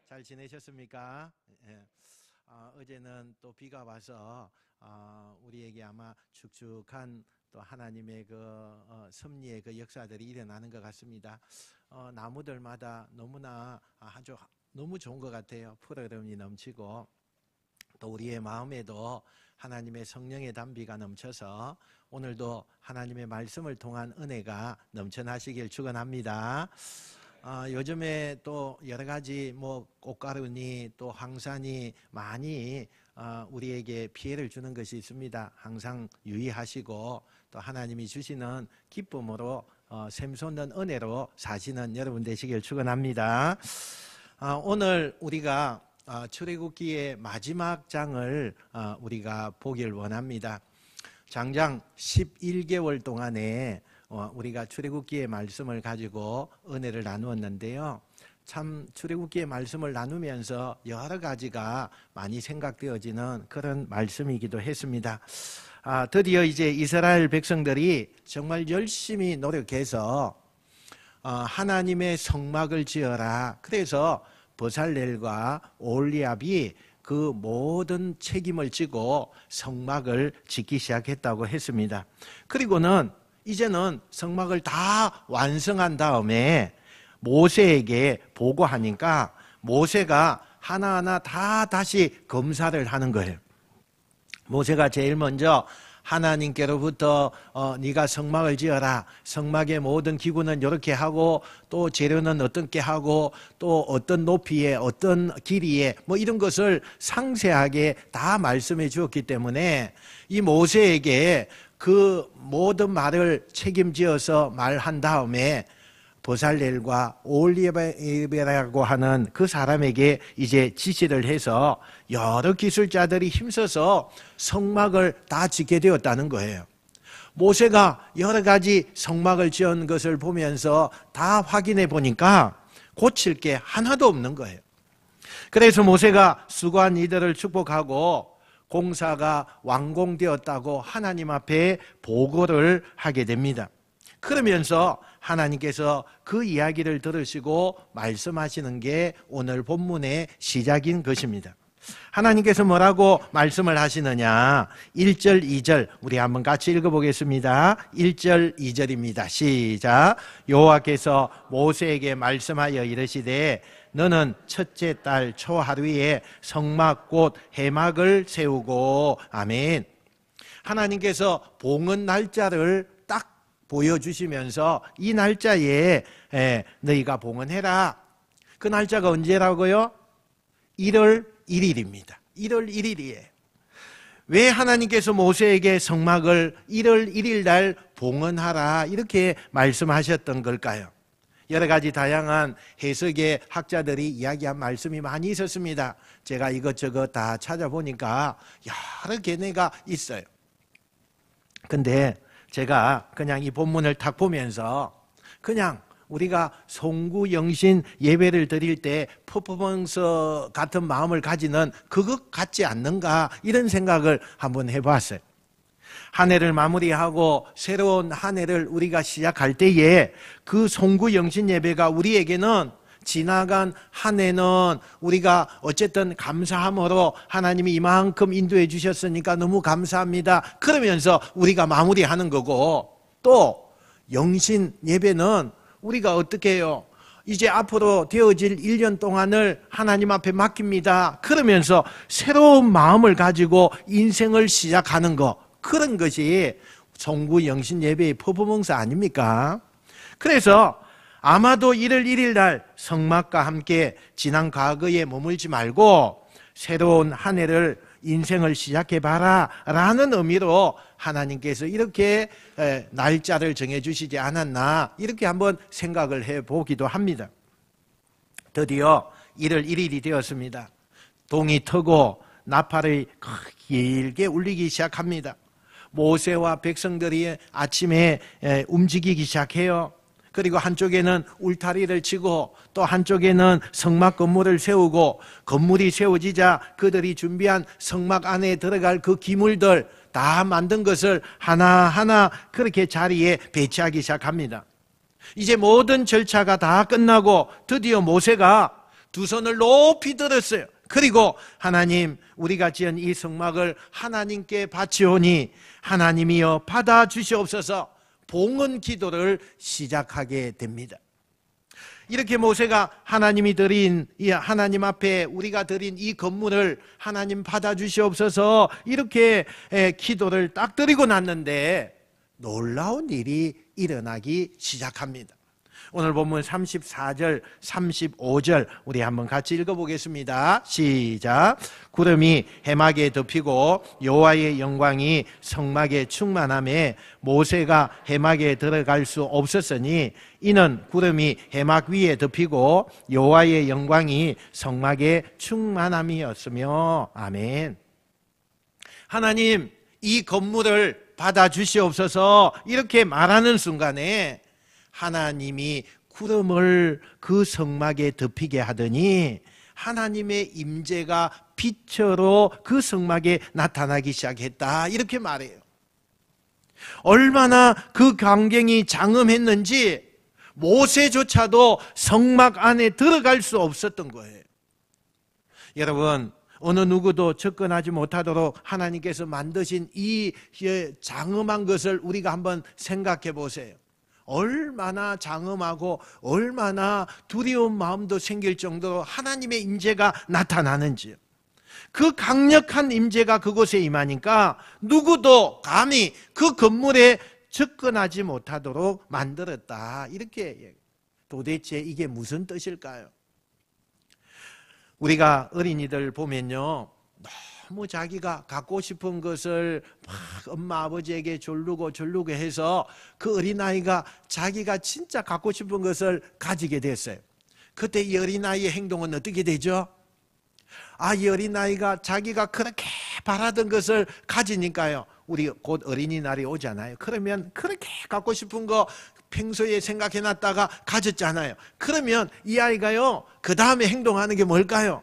잘 지내셨습니까? 예. 어제는 또 비가 와서 우리에게 아마 축축한 또 하나님의 섭리의 역사들이 일어나는 것 같습니다. 나무들마다 너무나 아주 너무 좋은 것 같아요. 푸르름이 넘치고 또 우리의 마음에도 하나님의 성령의 담비가 넘쳐서 오늘도 하나님의 말씀을 통한 은혜가 넘쳐나시길 축원합니다. 요즘에 또 여러 가지 꽃가루니 또 황사니 많이 우리에게 피해를 주는 것이 있습니다. 항상 유의하시고 또 하나님이 주시는 기쁨으로 샘솟는 은혜로 사시는 여러분 되시길 축원합니다. 오늘 우리가 출애굽기의 마지막 장을 우리가 보길 원합니다. 장장 11개월 동안에 우리가 출애굽기의 말씀을 가지고 은혜를 나누었는데요. 참 출애굽기의 말씀을 나누면서 여러 가지가 많이 생각되어지는 그런 말씀이기도 했습니다. 드디어 이제 이스라엘 백성들이 정말 열심히 노력해서 하나님의 성막을 지어라. 그래서 버살렐과 올리압이 그 모든 책임을 지고 성막을 짓기 시작했다고 했습니다. 그리고는 이제는 성막을 다 완성한 다음에 모세에게 보고하니까 모세가 하나하나 다 다시 검사를 하는 거예요. 모세가 제일 먼저 하나님께로부터 네가 성막을 지어라. 성막의 모든 기구는 이렇게 하고 또 재료는 어떻게 하고 또 어떤 높이에 어떤 길이에 이런 것을 상세하게 다 말씀해 주었기 때문에 이 모세에게 그 모든 말을 책임지어서 말한 다음에 버살렐과 올리압이라고 하는 그 사람에게 이제 지시를 해서 여러 기술자들이 힘써서 성막을 다 짓게 되었다는 거예요. 모세가 여러 가지 성막을 지은 것을 보면서 다 확인해 보니까 고칠 게 하나도 없는 거예요. 그래서 모세가 수고한 이들을 축복하고 공사가 완공되었다고 하나님 앞에 보고를 하게 됩니다. 그러면서 하나님께서 그 이야기를 들으시고 말씀하시는 게 오늘 본문의 시작인 것입니다. 하나님께서 뭐라고 말씀을 하시느냐? 1절, 2절 우리 한번 같이 읽어보겠습니다. 1절, 2절입니다. 시작. 여호와께서 모세에게 말씀하여 이르시되 너는 첫째 달 초하루에 성막 곧 해막을 세우고 아멘. 하나님께서 봉헌 날짜를 딱 보여주시면서 이 날짜에 너희가 봉헌해라. 그 날짜가 언제라고요? 1월 1일입니다. 1월 1일이에요. 왜 하나님께서 모세에게 성막을 1월 1일 날 봉헌하라 이렇게 말씀하셨던 걸까요? 여러 가지 다양한 해석의 학자들이 이야기한 말씀이 많이 있었습니다. 제가 이것저것 다 찾아보니까 여러 견해가 있어요. 근데 제가 그냥 이 본문을 딱 보면서 그냥 우리가 송구영신 예배를 드릴 때 퍼포먼스 같은 마음을 가지는 그것 같지 않는가 이런 생각을 한번 해봤어요. 한 해를 마무리하고 새로운 한 해를 우리가 시작할 때에 그 송구영신 예배가 우리에게는 지나간 한 해는 우리가 어쨌든 감사함으로 하나님이 이만큼 인도해 주셨으니까 너무 감사합니다. 그러면서 우리가 마무리하는 거고 또 영신 예배는 우리가 어떻게 해요? 이제 앞으로 되어질 1년 동안을 하나님 앞에 맡깁니다. 그러면서 새로운 마음을 가지고 인생을 시작하는 거. 그런 것이 송구 영신 예배의 퍼포먼스 아닙니까? 그래서 아마도 1월 1일 날 성막과 함께 지난 과거에 머물지 말고 새로운 한 해를 인생을 시작해봐라 라는 의미로 하나님께서 이렇게 날짜를 정해주시지 않았나 이렇게 한번 생각을 해보기도 합니다. 드디어 1월 1일이 되었습니다. 동이 트고 나팔이 길게 울리기 시작합니다. 모세와 백성들이 아침에 움직이기 시작해요. 그리고 한쪽에는 울타리를 치고 또 한쪽에는 성막 건물을 세우고 건물이 세워지자 그들이 준비한 성막 안에 들어갈 그 기물들 다 만든 것을 하나하나 그렇게 자리에 배치하기 시작합니다. 이제 모든 절차가 다 끝나고 드디어 모세가 두 손을 높이 들었어요. 그리고 하나님, 우리가 지은 이 성막을 하나님께 바치오니 하나님이여 받아주시옵소서, 봉헌 기도를 시작하게 됩니다. 이렇게 모세가 하나님이 드린, 하나님 앞에 우리가 드린 이 건물을 하나님 받아주시옵소서 이렇게 기도를 딱 드리고 났는데 놀라운 일이 일어나기 시작합니다. 오늘 본문 34절, 35절 우리 한번 같이 읽어보겠습니다. 시작. 구름이 해막에 덮이고 여호와의 영광이 성막에 충만하며 모세가 해막에 들어갈 수 없었으니 이는 구름이 해막 위에 덮이고 여호와의 영광이 성막에 충만함이었으며. 아멘. 하나님, 이 건물을 받아주시옵소서 이렇게 말하는 순간에 하나님이 구름을 그 성막에 덮이게 하더니 하나님의 임재가 빛으로 그 성막에 나타나기 시작했다 이렇게 말해요. 얼마나 그 광경이 장엄했는지 모세조차도 성막 안에 들어갈 수 없었던 거예요. 여러분, 어느 누구도 접근하지 못하도록 하나님께서 만드신 이 장엄한 것을 우리가 한번 생각해 보세요. 얼마나 장엄하고 얼마나 두려운 마음도 생길 정도로 하나님의 임재가 나타나는지요. 그 강력한 임재가 그곳에 임하니까 누구도 감히 그 건물에 접근하지 못하도록 만들었다 이렇게. 도대체 이게 무슨 뜻일까요? 우리가 어린이들 보면요, 너무 자기가 갖고 싶은 것을 막 엄마 아버지에게 졸르고 해서 그 어린아이가 자기가 진짜 갖고 싶은 것을 가지게 됐어요. 그때 이 어린아이의 행동은 어떻게 되죠? 이 어린아이가 자기가 그렇게 바라던 것을 가지니까요, 우리 곧 어린이날이 오잖아요. 그러면 그렇게 갖고 싶은 거 평소에 생각해놨다가 가졌잖아요. 그러면 이 아이가요, 그 다음에 행동하는 게 뭘까요?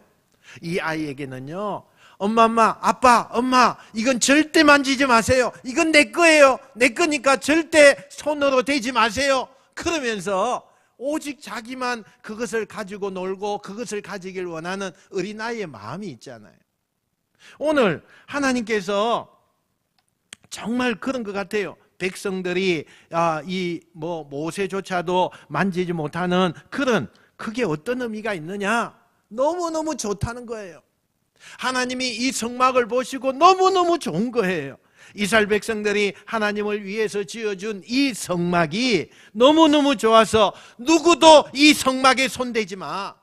이 아이에게는요, 엄마, 아빠, 엄마, 이건 절대 만지지 마세요. 이건 내 거예요. 내 거니까 절대 손으로 대지 마세요. 그러면서 오직 자기만 그것을 가지고 놀고 그것을 가지길 원하는 어린아이의 마음이 있잖아요. 오늘 하나님께서 정말 그런 것 같아요. 백성들이 모세조차도 만지지 못하는 그게 어떤 의미가 있느냐? 너무너무 좋다는 거예요. 하나님이 이 성막을 보시고 너무너무 좋은 거예요. 이스라엘 백성들이 하나님을 위해서 지어준 이 성막이 너무너무 좋아서 누구도 이 성막에 손대지 마,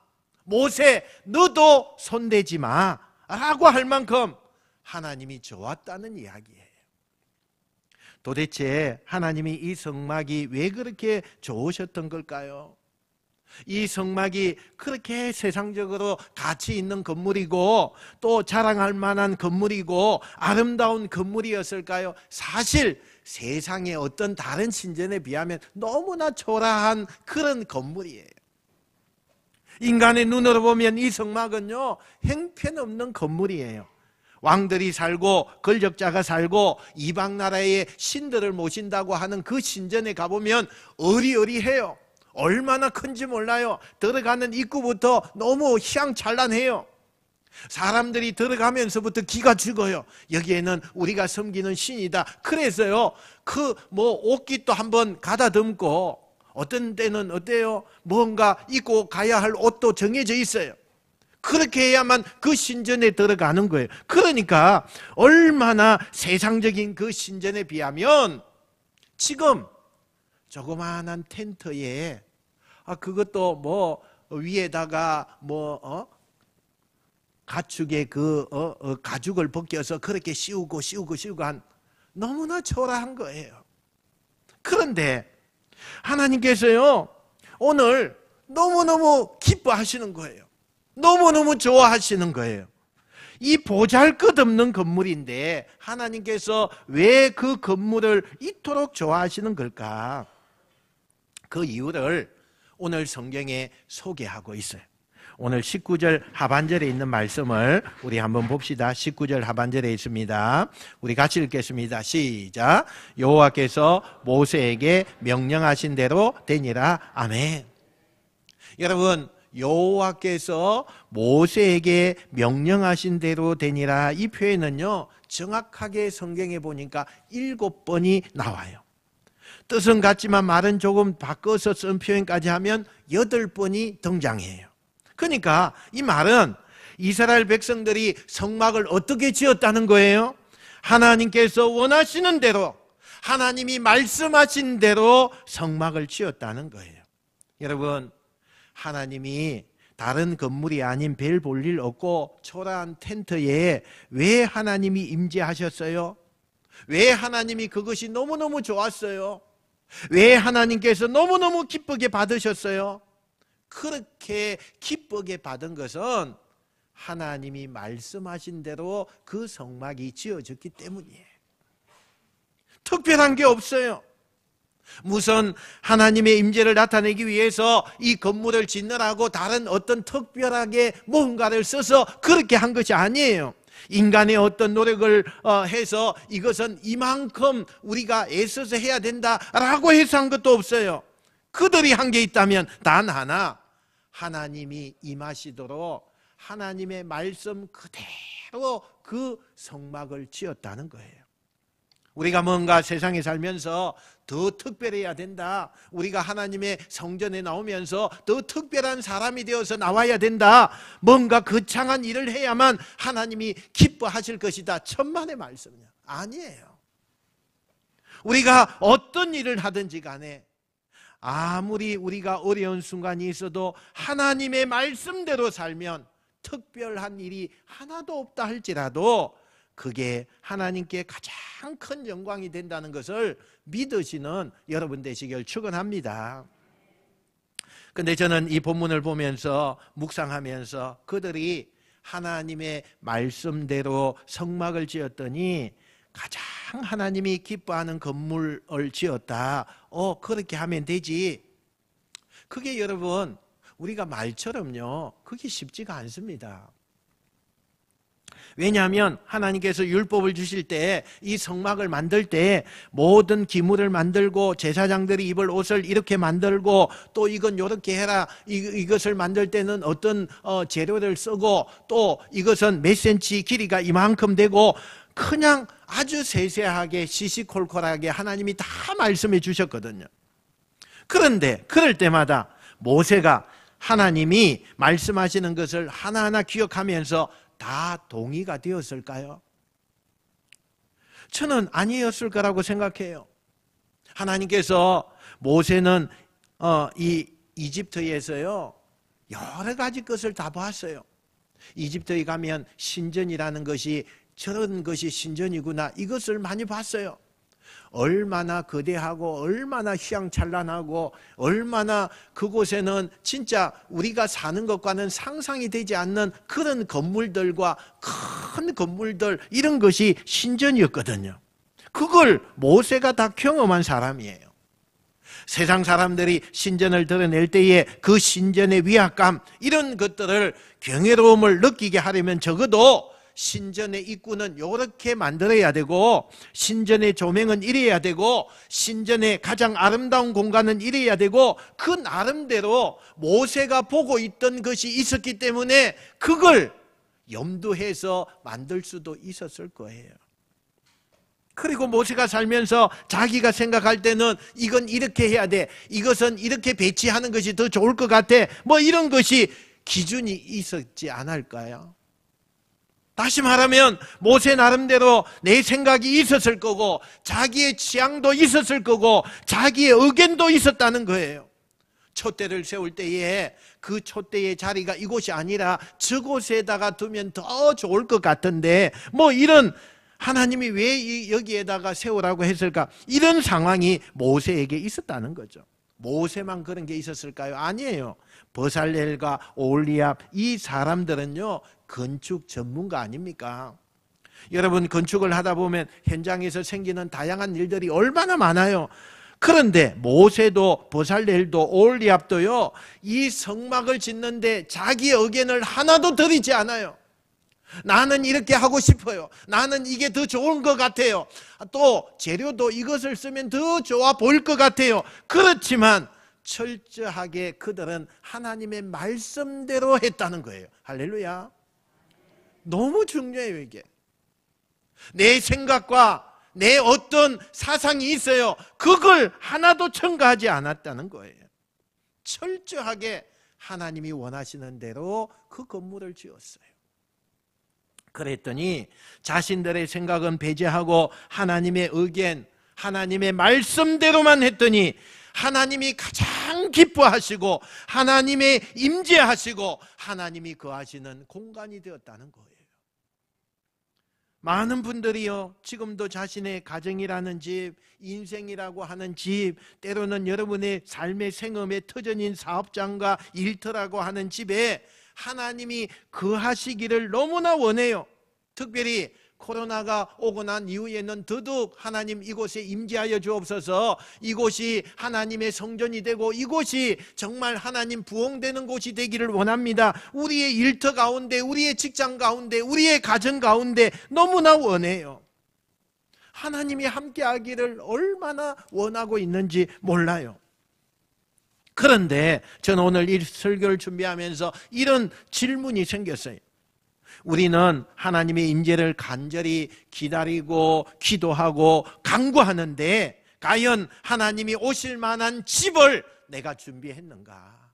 모세 너도 손대지 마 라고 할 만큼 하나님이 좋았다는 이야기예요. 도대체 하나님이 이 성막이 왜 그렇게 좋으셨던 걸까요? 이 성막이 그렇게 세상적으로 가치 있는 건물이고 또 자랑할 만한 건물이고 아름다운 건물이었을까요? 사실 세상의 어떤 다른 신전에 비하면 너무나 초라한 그런 건물이에요. 인간의 눈으로 보면 이 성막은요, 형편없는 건물이에요. 왕들이 살고 권력자가 살고 이방 나라의 신들을 모신다고 하는 그 신전에 가보면 어리어리해요. 얼마나 큰지 몰라요. 들어가는 입구부터 너무 희양찬란해요. 사람들이 들어가면서부터 기가 죽어요. 여기에는 우리가 섬기는 신이다. 그래서요, 옷깃도 한번 가다듬고, 어떤 때는 어때요? 뭔가 입고 가야 할 옷도 정해져 있어요. 그렇게 해야만 그 신전에 들어가는 거예요. 그러니까 얼마나 세상적인 그 신전에 비하면 지금 조그마한 텐트에 그것도 위에다가 가축의 가죽을 벗겨서 그렇게 씌우고 한 너무나 초라한 거예요. 그런데 하나님께서요, 오늘 너무너무 기뻐하시는 거예요. 너무너무 좋아하시는 거예요. 이 보잘것없는 건물인데 하나님께서 왜 그 건물을 이토록 좋아하시는 걸까? 그 이유를 오늘 성경에 소개하고 있어요. 오늘 19절 하반절에 있는 말씀을 우리 한번 봅시다. 19절 하반절에 있습니다. 우리 같이 읽겠습니다. 시작. 여호와께서 모세에게 명령하신 대로 되니라. 아멘. 여러분, 여호와께서 모세에게 명령하신 대로 되니라. 이 표현은요, 정확하게 성경에 보니까 7번이 나와요. 뜻은 같지만 말은 조금 바꿔서 쓴 표현까지 하면 8번이 등장해요. 그러니까 이 말은 이스라엘 백성들이 성막을 어떻게 지었다는 거예요? 하나님께서 원하시는 대로, 하나님이 말씀하신 대로 성막을 지었다는 거예요. 여러분, 하나님이 다른 건물이 아닌 별 볼 일 없고 초라한 텐트에 왜 하나님이 임재하셨어요? 왜 하나님이 그것이 너무너무 좋았어요? 왜 하나님께서 너무너무 기쁘게 받으셨어요? 그렇게 기쁘게 받은 것은 하나님이 말씀하신 대로 그 성막이 지어졌기 때문이에요. 특별한 게 없어요. 무슨 하나님의 임재를 나타내기 위해서 이 건물을 짓느라고 다른 어떤 특별하게 뭔가를 써서 그렇게 한 것이 아니에요. 인간의 어떤 노력을 해서 이것은 이만큼 우리가 애써서 해야 된다라고 해서 한 것도 없어요. 그들이 한 게 있다면 단 하나, 하나님이 임하시도록 하나님의 말씀 그대로 그 성막을 지었다는 거예요. 우리가 뭔가 세상에 살면서 더 특별해야 된다, 우리가 하나님의 성전에 나오면서 더 특별한 사람이 되어서 나와야 된다, 뭔가 거창한 일을 해야만 하나님이 기뻐하실 것이다, 천만의 말씀이야. 아니에요. 우리가 어떤 일을 하든지 간에 아무리 우리가 어려운 순간이 있어도 하나님의 말씀대로 살면 특별한 일이 하나도 없다 할지라도 그게 하나님께 가장 큰 영광이 된다는 것을 믿으시는 여러분 되시길 축원합니다. 그런데 저는 이 본문을 보면서 묵상하면서 그들이 하나님의 말씀대로 성막을 지었더니 가장 하나님이 기뻐하는 건물을 지었다. 그렇게 하면 되지. 그게 여러분, 우리가 말처럼요, 그게 쉽지가 않습니다. 왜냐하면 하나님께서 율법을 주실 때, 이 성막을 만들 때 모든 기물을 만들고 제사장들이 입을 옷을 이렇게 만들고 또 이건 이렇게 해라, 이것을 만들 때는 어떤 재료를 쓰고 또 이것은 몇 센치 길이가 이만큼 되고 그냥 아주 세세하게 시시콜콜하게 하나님이 다 말씀해 주셨거든요. 그런데 그럴 때마다 모세가 하나님이 말씀하시는 것을 하나하나 기억하면서 다 동의가 되었을까요? 저는 아니었을 거라고 생각해요. 하나님께서 모세는 이 이집트에서요 여러 가지 것을 다 봤어요. 이집트에 가면 신전이라는 것이 저런 것이 신전이구나, 이것을 많이 봤어요. 얼마나 거대하고 얼마나 휘황찬란하고 얼마나 그곳에는 진짜 우리가 사는 것과는 상상이 되지 않는 그런 건물들과 큰 건물들, 이런 것이 신전이었거든요. 그걸 모세가 다 경험한 사람이에요. 세상 사람들이 신전을 드러낼 때에 그 신전의 위압감, 이런 것들을 경이로움을 느끼게 하려면 적어도 신전의 입구는 이렇게 만들어야 되고 신전의 조명은 이래야 되고 신전의 가장 아름다운 공간은 이래야 되고, 그 나름대로 모세가 보고 있던 것이 있었기 때문에 그걸 염두해서 만들 수도 있었을 거예요. 그리고 모세가 살면서 자기가 생각할 때는 이건 이렇게 해야 돼, 이것은 이렇게 배치하는 것이 더 좋을 것 같아, 뭐 이런 것이 기준이 있었지 않을까요? 다시 말하면 모세 나름대로 내 생각이 있었을 거고 자기의 취향도 있었을 거고 자기의 의견도 있었다는 거예요. 촛대를 세울 때에 그 촛대의 자리가 이곳이 아니라 저곳에다가 두면 더 좋을 것 같은데, 뭐 이런, 하나님이 왜 여기에다가 세우라고 했을까, 이런 상황이 모세에게 있었다는 거죠. 모세만 그런 게 있었을까요? 아니에요. 버살렐과 오홀리압, 이 사람들은요 건축 전문가 아닙니까? 여러분, 건축을 하다 보면 현장에서 생기는 다양한 일들이 얼마나 많아요. 그런데 모세도 버살렐도 오홀리압도요 이 성막을 짓는데 자기의 의견을 하나도 드리지 않아요. 나는 이렇게 하고 싶어요, 나는 이게 더 좋은 것 같아요, 또 재료도 이것을 쓰면 더 좋아 보일 것 같아요. 그렇지만 철저하게 그들은 하나님의 말씀대로 했다는 거예요. 할렐루야. 너무 중요해요. 이게 내 생각과 내 어떤 사상이 있어요. 그걸 하나도 첨가하지 않았다는 거예요. 철저하게 하나님이 원하시는 대로 그 건물을 지었어요. 그랬더니 자신들의 생각은 배제하고 하나님의 의견, 하나님의 말씀대로만 했더니 하나님이 가장 기뻐하시고 하나님의 임재하시고 하나님이 거하시는 공간이 되었다는 거예요. 많은 분들이요, 지금도 자신의 가정이라는 집, 인생이라고 하는 집, 때로는 여러분의 삶의 생업의 터전인 사업장과 일터라고 하는 집에 하나님이 거하시기를 너무나 원해요. 특별히 코로나가 오고 난 이후에는 더더욱 하나님 이곳에 임재하여 주옵소서, 이곳이 하나님의 성전이 되고 이곳이 정말 하나님 부흥되는 곳이 되기를 원합니다. 우리의 일터 가운데, 우리의 직장 가운데, 우리의 가정 가운데 너무나 원해요. 하나님이 함께하기를 얼마나 원하고 있는지 몰라요. 그런데 저는 오늘 이 설교를 준비하면서 이런 질문이 생겼어요. 우리는 하나님의 임재를 간절히 기다리고 기도하고 간구하는데 과연 하나님이 오실 만한 집을 내가 준비했는가?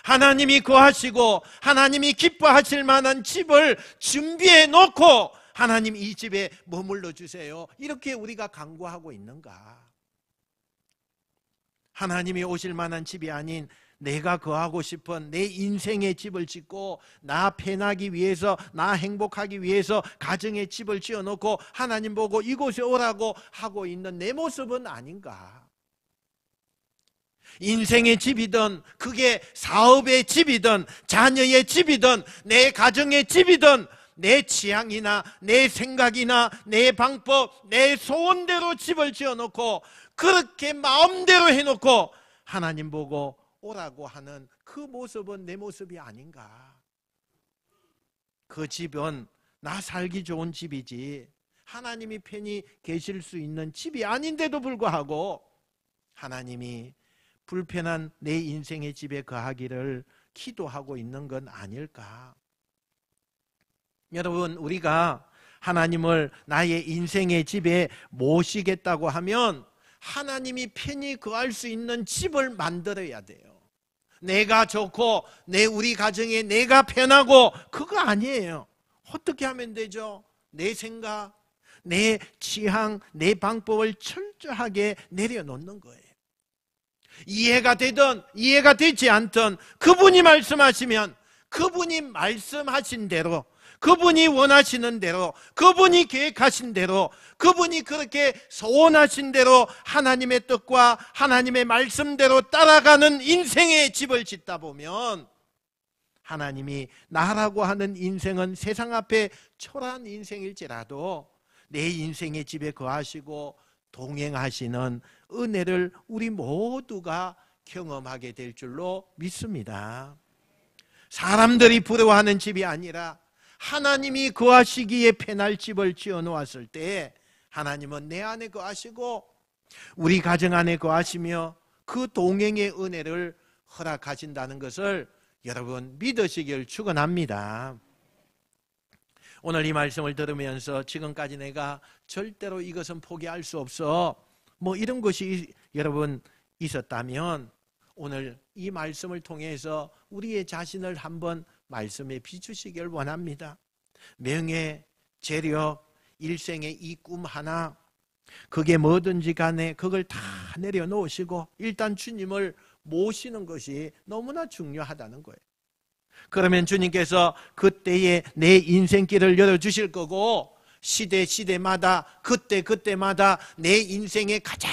하나님이 거하시고 하나님이 기뻐하실 만한 집을 준비해 놓고 하나님 이 집에 머물러 주세요, 이렇게 우리가 간구하고 있는가? 하나님이 오실 만한 집이 아닌 내가 거하고 싶은 내 인생의 집을 짓고 나 편하기 위해서, 나 행복하기 위해서 가정의 집을 지어놓고 하나님 보고 이곳에 오라고 하고 있는 내 모습은 아닌가? 인생의 집이든 그게 사업의 집이든 자녀의 집이든 내 가정의 집이든 내 취향이나 내 생각이나 내 방법, 내 소원대로 집을 지어놓고 그렇게 마음대로 해놓고 하나님 보고 오라고 하는 그 모습은 내 모습이 아닌가? 그 집은 나 살기 좋은 집이지 하나님이 편히 계실 수 있는 집이 아닌데도 불구하고 하나님이 불편한 내 인생의 집에 거하기를 기도하고 있는 건 아닐까? 여러분, 우리가 하나님을 나의 인생의 집에 모시겠다고 하면 하나님이 편히 거할 수 있는 집을 만들어야 돼요. 내가 좋고 우리 가정에 내가 편하고 그거 아니에요. 어떻게 하면 되죠? 내 생각, 내 취향, 내 방법을 철저하게 내려놓는 거예요. 이해가 되든 이해가 되지 않든 그분이 말씀하시면 그분이 말씀하신 대로, 그분이 원하시는 대로, 그분이 계획하신 대로, 그분이 그렇게 소원하신 대로 하나님의 뜻과 하나님의 말씀대로 따라가는 인생의 집을 짓다 보면 하나님이 나라고 하는 인생은 세상 앞에 초라한 인생일지라도 내 인생의 집에 거하시고 동행하시는 은혜를 우리 모두가 경험하게 될 줄로 믿습니다. 사람들이 부러워하는 집이 아니라 하나님이 거하시기에 편할 집을 지어 놓았을 때 하나님은 내 안에 거하시고 우리 가정 안에 거하시며 그 동행의 은혜를 허락하신다는 것을 여러분 믿으시길 축원합니다. 오늘 이 말씀을 들으면서 지금까지 내가 절대로 이것은 포기할 수 없어, 뭐 이런 것이 여러분 있었다면 오늘 이 말씀을 통해서 우리의 자신을 한번 말씀에 비추시길 원합니다. 명예, 재력, 일생의 이 꿈 하나, 그게 뭐든지 간에 그걸 다 내려놓으시고 일단 주님을 모시는 것이 너무나 중요하다는 거예요. 그러면 주님께서 그때에 내 인생길을 열어주실 거고 시대마다 그때마다 내 인생의 가장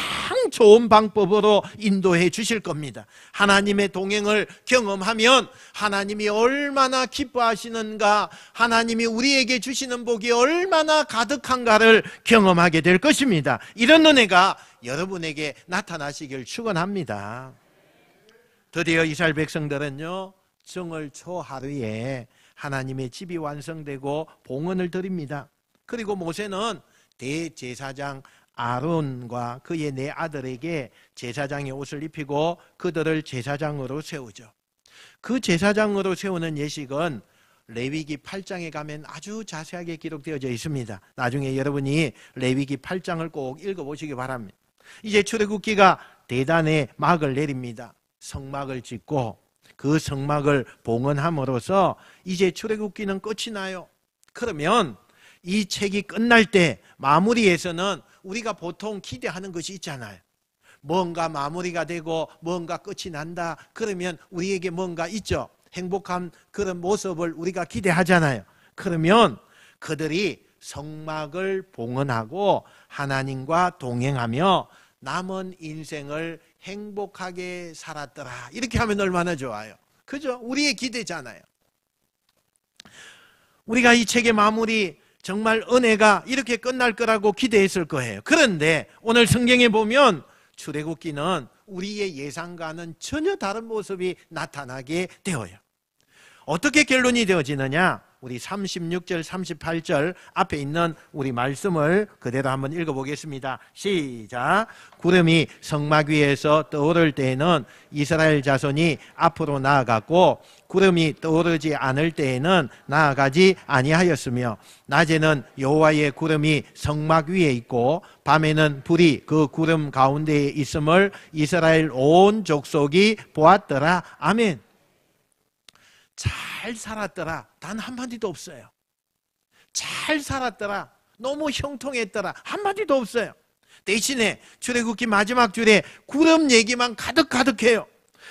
좋은 방법으로 인도해 주실 겁니다. 하나님의 동행을 경험하면 하나님이 얼마나 기뻐하시는가, 하나님이 우리에게 주시는 복이 얼마나 가득한가를 경험하게 될 것입니다. 이런 은혜가 여러분에게 나타나시길 축원합니다. 드디어 이스라엘 백성들은요, 정월 초 하루에 하나님의 집이 완성되고 봉헌을 드립니다. 그리고 모세는 대제사장 아론과 그의 네 아들에게 제사장의 옷을 입히고 그들을 제사장으로 세우죠. 그 제사장으로 세우는 예식은 레위기 8장에 가면 아주 자세하게 기록되어져 있습니다. 나중에 여러분이 레위기 8장을 꼭 읽어보시기 바랍니다. 이제 출애굽기가 대단의 막을 내립니다. 성막을 짓고 그 성막을 봉헌함으로써 이제 출애굽기는 끝이 나요. 그러면 이 책이 끝날 때 마무리에서는 우리가 보통 기대하는 것이 있잖아요. 뭔가 마무리가 되고 뭔가 끝이 난다. 그러면 우리에게 뭔가 있죠. 행복한 그런 모습을 우리가 기대하잖아요. 그러면 그들이 성막을 봉헌하고 하나님과 동행하며 남은 인생을 행복하게 살았더라. 이렇게 하면 얼마나 좋아요. 그죠? 우리의 기대잖아요. 우리가 이 책의 마무리 정말 은혜가 이렇게 끝날 거라고 기대했을 거예요. 그런데 오늘 성경에 보면 출애굽기는 우리의 예상과는 전혀 다른 모습이 나타나게 되어요. 어떻게 결론이 되어지느냐? 우리 36절, 38절 앞에 있는 우리 말씀을 그대로 한번 읽어보겠습니다. 시작. 구름이 성막 위에서 떠오를 때에는 이스라엘 자손이 앞으로 나아갔고 구름이 떠오르지 않을 때에는 나아가지 아니하였으며 낮에는 여호와의 구름이 성막 위에 있고 밤에는 불이 그 구름 가운데에 있음을 이스라엘 온 족속이 보았더라. 아멘. 잘 살았더라. 단 한마디도 없어요. 잘 살았더라. 너무 형통했더라. 한마디도 없어요. 대신에 출애굽기 마지막 줄에 구름 얘기만 가득해요.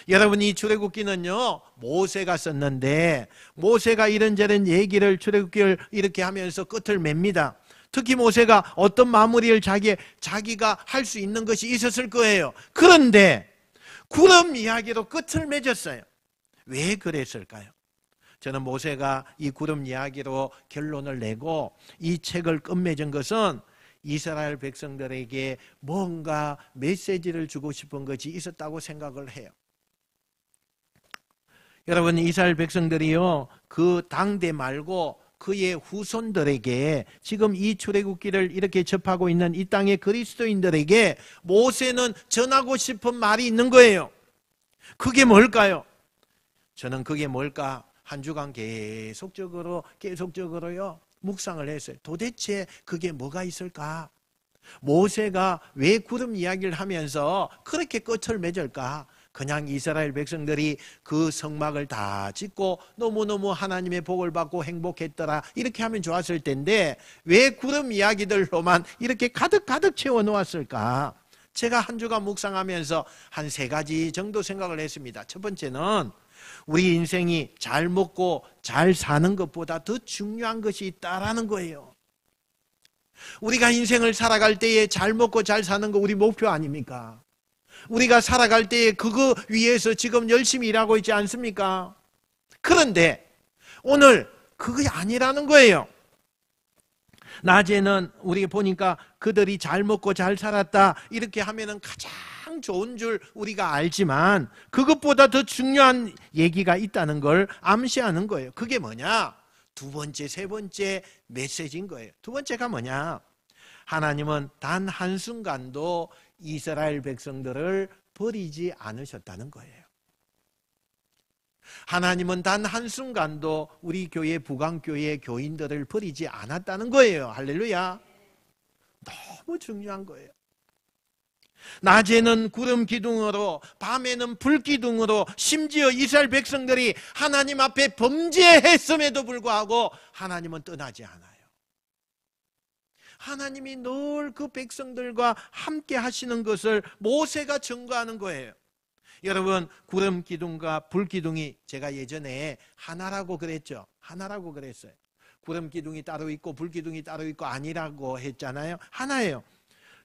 여러분, 이 출애굽기는요 모세가 썼는데 모세가 이런저런 얘기를 출애굽기를 이렇게 하면서 끝을 맵니다. 특히 모세가 어떤 마무리를 자기가 할 수 있는 것이 있었을 거예요. 그런데 구름 이야기로 끝을 맺었어요. 왜 그랬을까요? 저는 모세가 이 구름 이야기로 결론을 내고 이 책을 끝맺은 것은 이스라엘 백성들에게 뭔가 메시지를 주고 싶은 것이 있었다고 생각을 해요. 여러분, 이스라엘 백성들이요 그 당대 말고 그의 후손들에게 지금 이 출애굽기를 이렇게 접하고 있는 이 땅의 그리스도인들에게 모세는 전하고 싶은 말이 있는 거예요. 그게 뭘까요? 저는 그게 뭘까? 한 주간 계속적으로요 묵상을 했어요. 도대체 그게 뭐가 있을까? 모세가 왜 구름 이야기를 하면서 그렇게 끝을 맺을까? 그냥 이스라엘 백성들이 그 성막을 다 짓고 너무너무 하나님의 복을 받고 행복했더라 이렇게 하면 좋았을 텐데 왜 구름 이야기들로만 이렇게 가득 채워놓았을까? 제가 한 주간 묵상하면서 한 3가지 정도 생각을 했습니다. 첫 번째는 우리 인생이 잘 먹고 잘 사는 것보다 더 중요한 것이 있다라는 거예요. 우리가 인생을 살아갈 때에 잘 먹고 잘 사는 거 우리 목표 아닙니까? 우리가 살아갈 때에 그거 위해서 지금 열심히 일하고 있지 않습니까? 그런데 오늘 그게 아니라는 거예요. 낮에는 우리가 보니까 그들이 잘 먹고 잘 살았다 이렇게 하면은 가장 좋은 줄 우리가 알지만 그것보다 더 중요한 얘기가 있다는 걸 암시하는 거예요. 그게 뭐냐? 2번째, 3번째 메시지인 거예요. 2번째가 뭐냐? 하나님은 단 한순간도 이스라엘 백성들을 버리지 않으셨다는 거예요. 하나님은 단 한순간도 우리 교회 부강교회 교인들을 버리지 않았다는 거예요. 할렐루야. 너무 중요한 거예요. 낮에는 구름 기둥으로 밤에는 불 기둥으로 심지어 이스라엘 백성들이 하나님 앞에 범죄했음에도 불구하고 하나님은 떠나지 않아요. 하나님이 늘 그 백성들과 함께 하시는 것을 모세가 증거하는 거예요. 여러분, 구름 기둥과 불 기둥이 제가 예전에 하나라고 그랬죠. 하나라고 그랬어요. 구름 기둥이 따로 있고 불 기둥이 따로 있고 아니라고 했잖아요. 하나예요.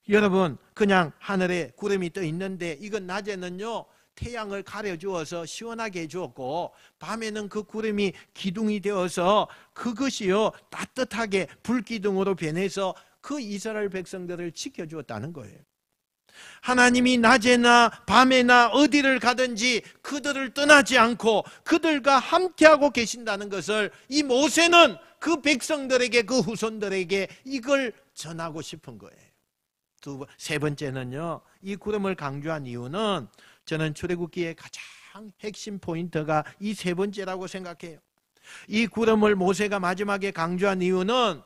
여러분, 그냥 하늘에 구름이 떠 있는데 이건 낮에는요 태양을 가려주어서 시원하게 해주었고 밤에는 그 구름이 기둥이 되어서 그것이요 따뜻하게 불기둥으로 변해서 그 이스라엘 백성들을 지켜주었다는 거예요. 하나님이 낮에나 밤에나 어디를 가든지 그들을 떠나지 않고 그들과 함께하고 계신다는 것을 이 모세는 그 백성들에게 그 후손들에게 이걸 전하고 싶은 거예요. 세 번째는요, 이 구름을 강조한 이유는 저는 출애굽기의 가장 핵심 포인트가 이 세 번째라고 생각해요. 이 구름을 모세가 마지막에 강조한 이유는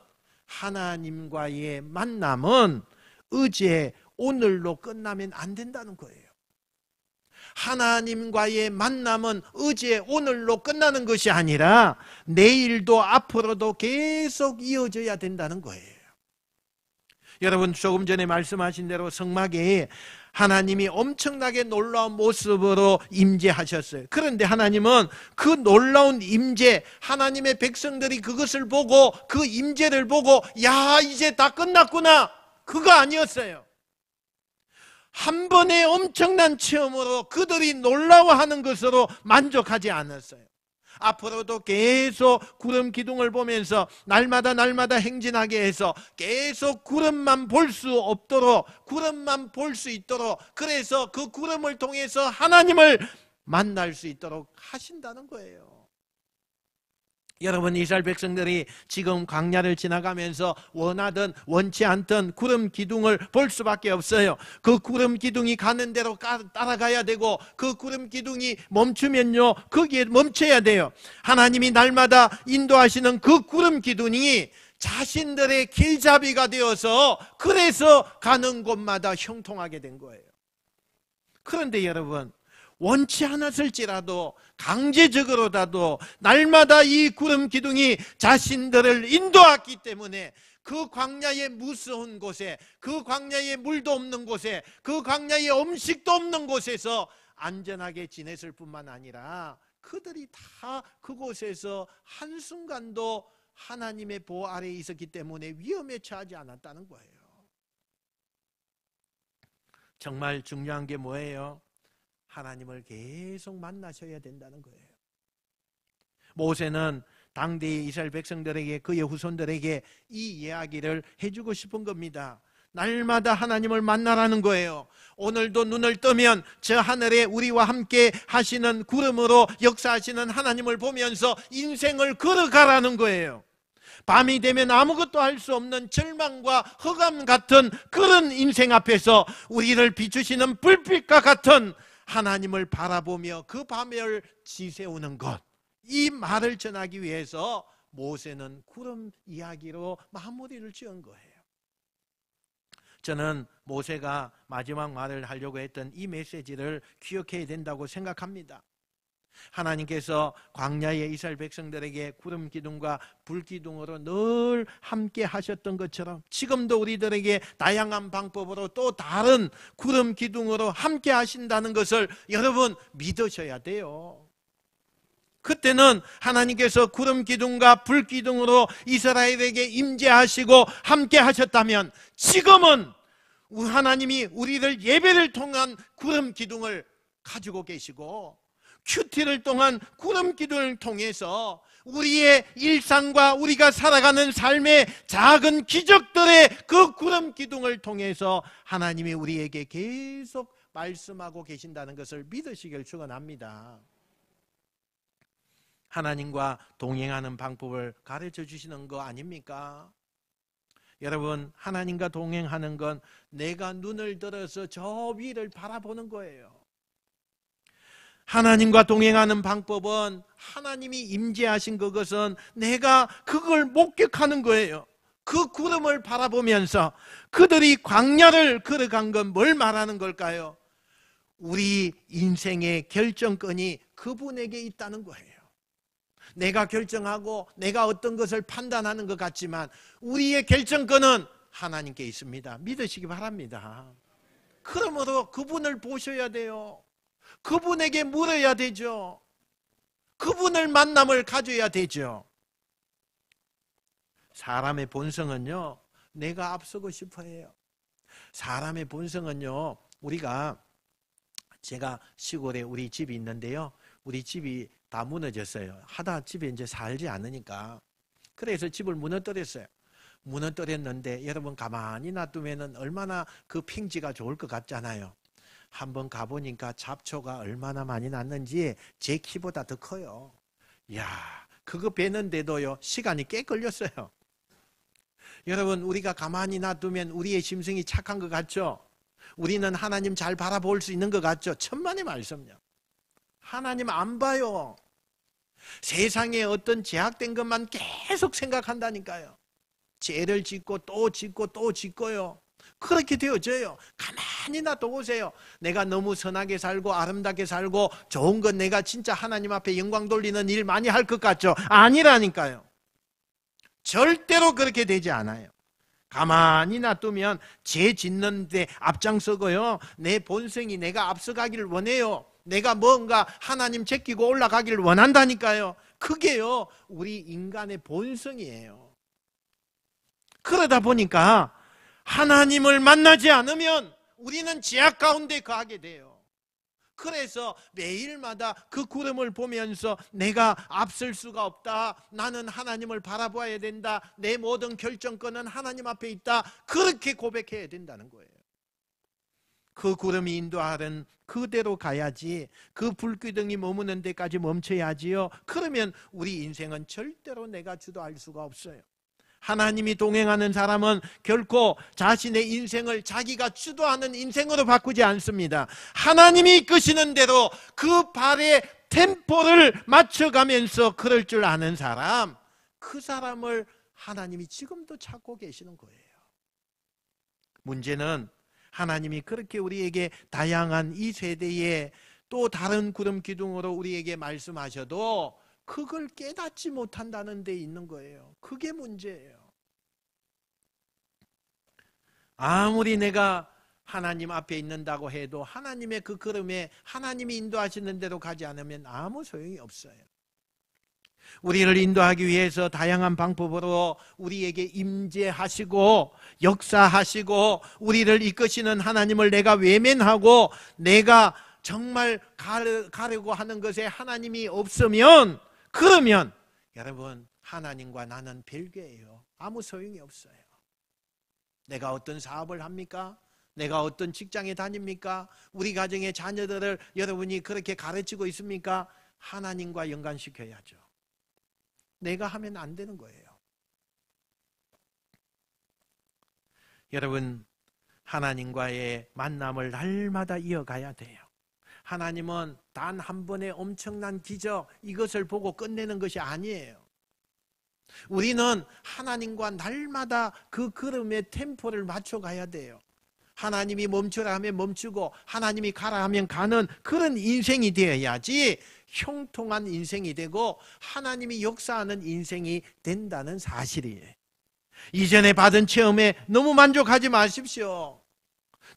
하나님과의 만남은 어제 오늘로 끝나면 안 된다는 거예요. 하나님과의 만남은 어제 오늘로 끝나는 것이 아니라 내일도 앞으로도 계속 이어져야 된다는 거예요. 여러분, 조금 전에 말씀하신 대로 성막에 하나님이 엄청나게 놀라운 모습으로 임재하셨어요. 그런데 하나님은 그 놀라운 임재, 하나님의 백성들이 그것을 보고, 그 임재를 보고, 야, 이제 다 끝났구나, 그거 아니었어요. 한 번의 엄청난 체험으로 그들이 놀라워하는 것으로 만족하지 않았어요. 앞으로도 계속 구름 기둥을 보면서 날마다 행진하게 해서 계속 구름만 볼 수 없도록, 구름만 볼 수 있도록, 그래서 그 구름을 통해서 하나님을 만날 수 있도록 하신다는 거예요. 여러분, 이스라엘 백성들이 지금 광야를 지나가면서 원하든 원치 않든 구름 기둥을 볼 수밖에 없어요. 그 구름 기둥이 가는 대로 따라가야 되고, 그 구름 기둥이 멈추면요, 거기에 멈춰야 돼요. 하나님이 날마다 인도하시는 그 구름 기둥이 자신들의 길잡이가 되어서 그래서 가는 곳마다 형통하게 된 거예요. 그런데 여러분, 원치 않았을지라도 강제적으로라도 날마다 이 구름 기둥이 자신들을 인도했기 때문에 그 광야의 무서운 곳에, 그 광야에 물도 없는 곳에, 그 광야에 음식도 없는 곳에서 안전하게 지냈을 뿐만 아니라 그들이 다 그곳에서 한순간도 하나님의 보호 아래에 있었기 때문에 위험에 처하지 않았다는 거예요. 정말 중요한 게 뭐예요? 하나님을 계속 만나셔야 된다는 거예요. 모세는 당대의 이스라엘 백성들에게, 그의 후손들에게 이 이야기를 해주고 싶은 겁니다. 날마다 하나님을 만나라는 거예요. 오늘도 눈을 뜨면 저 하늘에 우리와 함께 하시는 구름으로 역사하시는 하나님을 보면서 인생을 걸어가라는 거예요. 밤이 되면 아무것도 할 수 없는 절망과 흑암 같은 그런 인생 앞에서 우리를 비추시는 불빛과 같은 하나님을 바라보며 그 밤을 지새우는 것, 이 말을 전하기 위해서 모세는 구름 이야기로 마무리를 지은 거예요. 저는 모세가 마지막 말을 하려고 했던 이 메시지를 기억해야 된다고 생각합니다. 하나님께서 광야의 이스라엘 백성들에게 구름 기둥과 불 기둥으로 늘 함께 하셨던 것처럼 지금도 우리들에게 다양한 방법으로 또 다른 구름 기둥으로 함께 하신다는 것을 여러분 믿으셔야 돼요. 그때는 하나님께서 구름 기둥과 불 기둥으로 이스라엘에게 임재하시고 함께 하셨다면, 지금은 하나님이 우리를 예배를 통한 구름 기둥을 가지고 계시고 큐티를 통한 구름 기둥을 통해서 우리의 일상과 우리가 살아가는 삶의 작은 기적들의 그 구름 기둥을 통해서 하나님이 우리에게 계속 말씀하고 계신다는 것을 믿으시길 축원합니다. 하나님과 동행하는 방법을 가르쳐 주시는 거 아닙니까? 여러분, 하나님과 동행하는 건 내가 눈을 들어서 저 위를 바라보는 거예요. 하나님과 동행하는 방법은 하나님이 임재하신 그것은 내가 그걸 목격하는 거예요. 그 구름을 바라보면서 그들이 광야를 걸어간 건 뭘 말하는 걸까요? 우리 인생의 결정권이 그분에게 있다는 거예요. 내가 결정하고 내가 어떤 것을 판단하는 것 같지만 우리의 결정권은 하나님께 있습니다. 믿으시기 바랍니다. 그러므로 그분을 보셔야 돼요. 그분에게 물어야 되죠. 그분을 만남을 가져야 되죠. 사람의 본성은요, 내가 앞서고 싶어 해요. 사람의 본성은요, 제가 시골에 우리 집이 있는데요, 우리 집이 다 무너졌어요. 하다 집에 이제 살지 않으니까. 그래서 집을 무너뜨렸어요. 무너뜨렸는데 여러분 가만히 놔두면 얼마나 그 평지가 좋을 것 같잖아요. 한번 가보니까 잡초가 얼마나 많이 났는지 제 키보다 더 커요. 이야, 그거 베는데도요 시간이 꽤 걸렸어요. 여러분, 우리가 가만히 놔두면 우리의 심성이 착한 것 같죠? 우리는 하나님 잘 바라볼 수 있는 것 같죠? 천만의 말씀요. 하나님 안 봐요. 세상에 어떤 제약된 것만 계속 생각한다니까요. 죄를 짓고 또 짓고 또 짓고요. 그렇게 되어져요. 가만히 놔둬보세요. 내가 너무 선하게 살고 아름답게 살고 좋은 건 내가 진짜 하나님 앞에 영광 돌리는 일 많이 할 것 같죠? 아니라니까요. 절대로 그렇게 되지 않아요. 가만히 놔두면 죄 짓는 데 앞장서고요. 내 본성이 내가 앞서가기를 원해요. 내가 뭔가 하나님 제끼고 올라가기를 원한다니까요. 그게요, 우리 인간의 본성이에요. 그러다 보니까 하나님을 만나지 않으면 우리는 죄악 가운데 거하게 돼요. 그래서 매일마다 그 구름을 보면서 내가 앞설 수가 없다, 나는 하나님을 바라봐야 된다, 내 모든 결정권은 하나님 앞에 있다, 그렇게 고백해야 된다는 거예요. 그 구름이 인도하는 그대로 가야지, 그 불기둥이 머무는 데까지 멈춰야지요. 그러면 우리 인생은 절대로 내가 주도할 수가 없어요. 하나님이 동행하는 사람은 결코 자신의 인생을 자기가 주도하는 인생으로 바꾸지 않습니다. 하나님이 이끄시는 대로 그 발의 템포를 맞춰가면서 그럴 줄 아는 사람, 그 사람을 하나님이 지금도 찾고 계시는 거예요. 문제는 하나님이 그렇게 우리에게 다양한 이 세대에 또 다른 구름 기둥으로 우리에게 말씀하셔도 그걸 깨닫지 못한다는 데 있는 거예요. 그게 문제예요. 아무리 내가 하나님 앞에 있는다고 해도 하나님의 그 걸음에 하나님이 인도하시는 대로 가지 않으면 아무 소용이 없어요. 우리를 인도하기 위해서 다양한 방법으로 우리에게 임재하시고 역사하시고 우리를 이끄시는 하나님을 내가 외면하고 내가 정말 가려고 하는 것에 하나님이 없으면, 그러면 여러분, 하나님과 나는 별개예요. 아무 소용이 없어요. 내가 어떤 사업을 합니까? 내가 어떤 직장에 다닙니까? 우리 가정의 자녀들을 여러분이 그렇게 가르치고 있습니까? 하나님과 연관시켜야죠. 내가 하면 안 되는 거예요. 여러분, 하나님과의 만남을 날마다 이어가야 돼요. 하나님은 단 한 번의 엄청난 기적, 이것을 보고 끝내는 것이 아니에요. 우리는 하나님과 날마다 그 걸음의 템포를 맞춰가야 돼요. 하나님이 멈추라 하면 멈추고 하나님이 가라 하면 가는 그런 인생이 되어야지 형통한 인생이 되고 하나님이 역사하는 인생이 된다는 사실이에요. 이전에 받은 체험에 너무 만족하지 마십시오.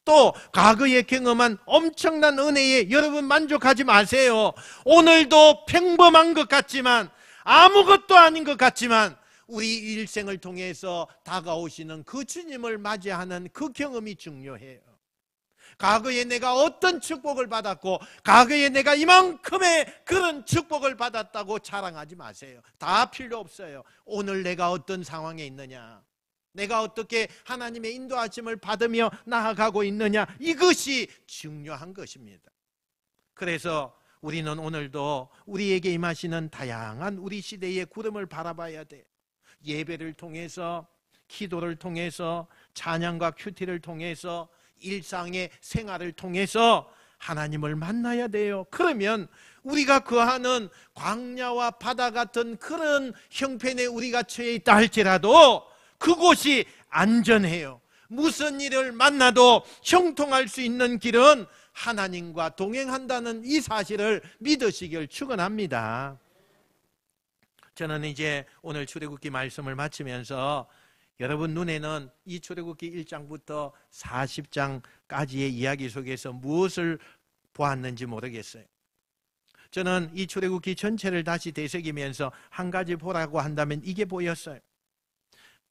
또 과거에 경험한 엄청난 은혜에 여러분 만족하지 마세요. 오늘도 평범한 것 같지만, 아무것도 아닌 것 같지만 우리 일생을 통해서 다가오시는 그 주님을 맞이하는 그 경험이 중요해요. 과거에 내가 어떤 축복을 받았고 과거에 내가 이만큼의 그런 축복을 받았다고 자랑하지 마세요. 다 필요 없어요. 오늘 내가 어떤 상황에 있느냐, 내가 어떻게 하나님의 인도하심을 받으며 나아가고 있느냐, 이것이 중요한 것입니다. 그래서 우리는 오늘도 우리에게 임하시는 다양한 우리 시대의 구름을 바라봐야 돼요. 예배를 통해서, 기도를 통해서, 찬양과 큐티를 통해서, 일상의 생활을 통해서 하나님을 만나야 돼요. 그러면 우리가 거하는 광야와 바다 같은 그런 형편에 우리가 처해 있다 할지라도 그곳이 안전해요. 무슨 일을 만나도 형통할 수 있는 길은 하나님과 동행한다는 이 사실을 믿으시길 축원합니다. 저는 이제 오늘 출애굽기 말씀을 마치면서 여러분 눈에는 이 출애굽기 1장부터 40장까지의 이야기 속에서 무엇을 보았는지 모르겠어요. 저는 이 출애굽기 전체를 다시 되새기면서 한 가지 보라고 한다면 이게 보였어요.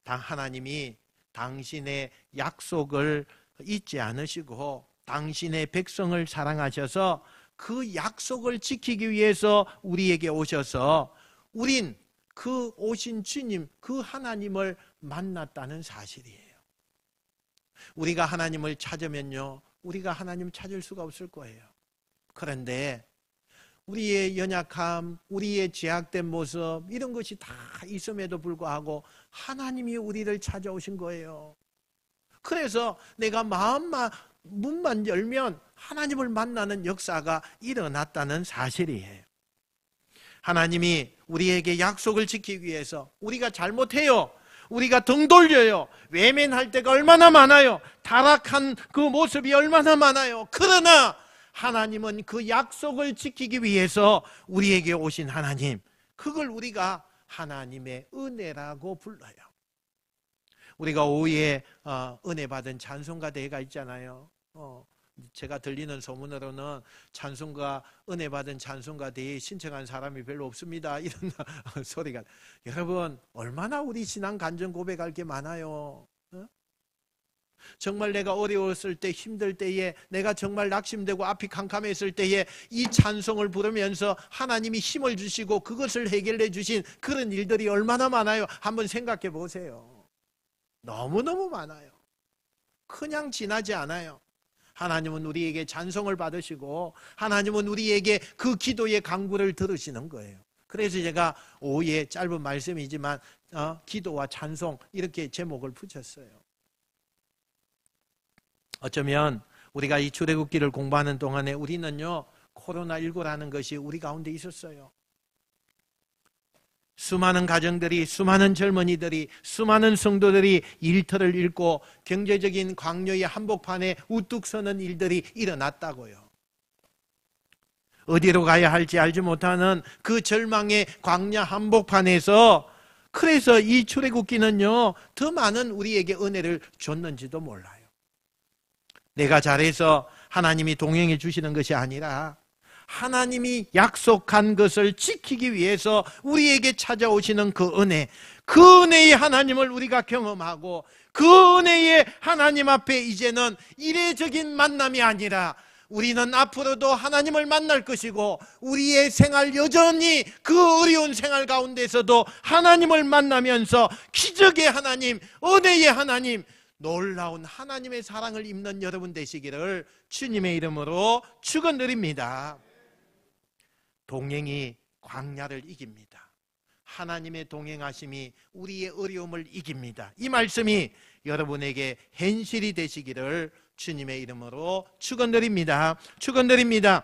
하나님이 당신의 약속을 잊지 않으시고 당신의 백성을 사랑하셔서 그 약속을 지키기 위해서 우리에게 오셔서 우린 그 오신 주님, 그 하나님을 만났다는 사실이에요. 우리가 하나님을 찾으면요, 우리가 하나님 찾을 수가 없을 거예요. 그런데 우리의 연약함, 우리의 제약된 모습, 이런 것이 다 있음에도 불구하고 하나님이 우리를 찾아오신 거예요. 그래서 내가 문만 열면 하나님을 만나는 역사가 일어났다는 사실이에요. 하나님이 우리에게 약속을 지키기 위해서, 우리가 잘못해요, 우리가 등 돌려요, 외면할 때가 얼마나 많아요, 타락한 그 모습이 얼마나 많아요. 그러나 하나님은 그 약속을 지키기 위해서 우리에게 오신 하나님, 그걸 우리가 하나님의 은혜라고 불러요. 우리가 오후에 은혜 받은 찬송가 대회가 있잖아요. 제가 들리는 소문으로는 찬송가, 은혜 받은 찬송가 대회에 신청한 사람이 별로 없습니다, 이런 소리가. 여러분, 얼마나 우리 신앙 간증 고백할 게 많아요. 정말 내가 어려웠을 때, 힘들 때에, 내가 정말 낙심되고 앞이 캄캄했을 때에 이 찬송을 부르면서 하나님이 힘을 주시고 그것을 해결해 주신 그런 일들이 얼마나 많아요. 한번 생각해 보세요. 너무너무 많아요. 그냥 지나지 않아요. 하나님은 우리에게 찬송을 받으시고 하나님은 우리에게 그 기도의 간구를 들으시는 거예요. 그래서 제가 오후에 짧은 말씀이지만 기도와 찬송, 이렇게 제목을 붙였어요. 어쩌면 우리가 이 출애굽기를 공부하는 동안에 우리는요, 코로나19라는 것이 우리 가운데 있었어요. 수많은 가정들이, 수많은 젊은이들이, 수많은 성도들이 일터를 잃고 경제적인 광야의 한복판에 우뚝 서는 일들이 일어났다고요. 어디로 가야 할지 알지 못하는 그 절망의 광야 한복판에서, 그래서 이 출애굽기는요, 더 많은 우리에게 은혜를 줬는지도 몰라요. 내가 잘해서 하나님이 동행해 주시는 것이 아니라 하나님이 약속한 것을 지키기 위해서 우리에게 찾아오시는 그 은혜, 그 은혜의 하나님을 우리가 경험하고, 그 은혜의 하나님 앞에 이제는 이례적인 만남이 아니라 우리는 앞으로도 하나님을 만날 것이고, 우리의 생활 여전히 그 어려운 생활 가운데서도 하나님을 만나면서 기적의 하나님, 은혜의 하나님, 놀라운 하나님의 사랑을 입는 여러분 되시기를 주님의 이름으로 축원드립니다. 동행이 광야를 이깁니다. 하나님의 동행하심이 우리의 어려움을 이깁니다. 이 말씀이 여러분에게 현실이 되시기를 주님의 이름으로 축원드립니다. 축원드립니다.